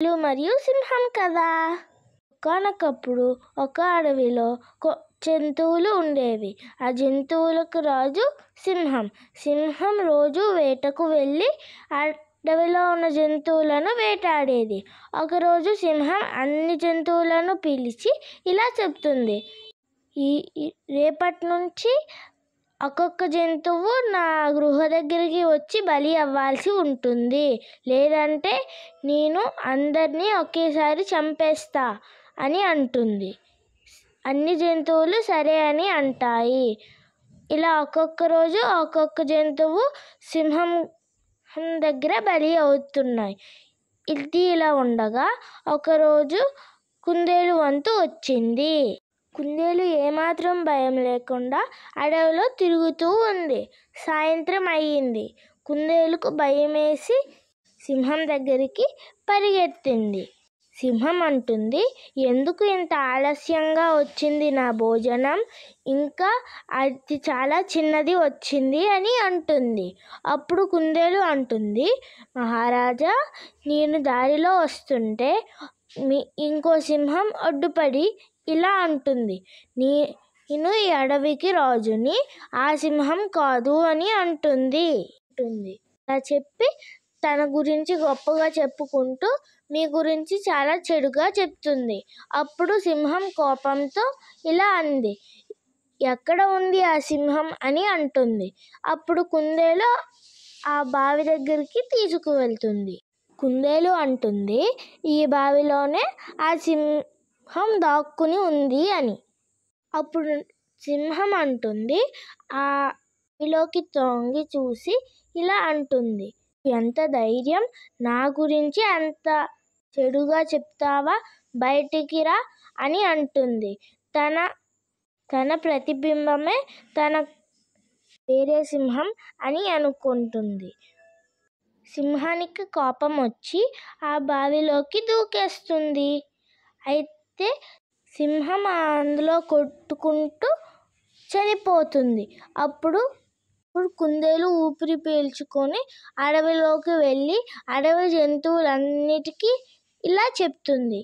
మరియు సింహం కథ. ఒకానొకప్పుడు ఒక అడవిలో జంతువులు ఉండేవి. ఆ జంతువులకు రాజు సింహం. సింహం రోజు వేటకు వెళ్ళి అడవిలో ఉన్న జంతువులను వేటాడేది. ఒకరోజు సింహం అన్ని జంతువులను పిలిచి ఇలా చెప్తుంది, రేపటి నుంచి ఒక్కొక్క జంతువు నా గృహ దగ్గరికి వచ్చి బలి అవ్వాల్సి ఉంటుంది, లేదంటే నేను అందరినీ ఒకేసారి చంపేస్తా అని అంటుంది. అన్ని జంతువులు సరే అని అంటాయి. ఇలా ఒక్కొక్క రోజు ఒక్కొక్క జంతువు సింహం దగ్గర బలి అవుతున్నాయి. ఇది ఇలా ఉండగా ఒకరోజు కుందేలు వంతు వచ్చింది. కుందేలు ఏమాత్రం భయం లేకుండా అడవిలో తిరుగుతూ ఉంది. సాయంత్రం అయ్యింది. కుందేలుకు భయమేసి సింహం దగ్గరికి పరిగెత్తింది. సింహం అంటుంది, ఎందుకు ఇంత ఆలస్యంగా వచ్చింది నా భోజనం, ఇంకా అది చాలా చిన్నది వచ్చింది అని అంటుంది. అప్పుడు కుందేలు అంటుంది, మహారాజా, నేను దారిలో వస్తుంటే ఇంకో సింహం అడ్డుపడి ఇలా అంటుంది, నేను ఈ అడవికి రాజుని, ఆ సింహం కాదు అని అంటుంది. అలా చెప్పి తన గురించి గొప్పగా చెప్పుకుంటూ మీ గురించి చాలా చెడుగా చెప్తుంది. అప్పుడు సింహం కోపంతో ఇలా అంది, ఎక్కడ ఉంది ఆ సింహం అని అంటుంది. అప్పుడు కుందేలు ఆ బావి దగ్గరికి తీసుకువెళ్తుంది. కుందేలు అంటుంది, ఈ బావిలోనే ఆ సింహం దాక్కుని ఉంది అని. అప్పుడు సింహం అంటుంది, ఆ బావిలోకి తొంగి చూసి ఇలా అంటుంది, ఎంత ధైర్యం, నా గురించి అంత చెడుగా చెప్తావా, బయటికి రా అని అంటుంది. తన ప్రతిబింబమే తన వేరే సింహం అని అనుకుంటుంది. సింహానికి కోపం వచ్చి ఆ బావిలోకి దూకేస్తుంది. అయితే సింహం అందులో కొట్టుకుంటూ చనిపోతుంది. అప్పుడు కుందేలు ఊపిరి పీల్చుకొని అడవిలోకి వెళ్ళి అడవి జంతువులన్నిటికీ ఇలా చెప్తుంది,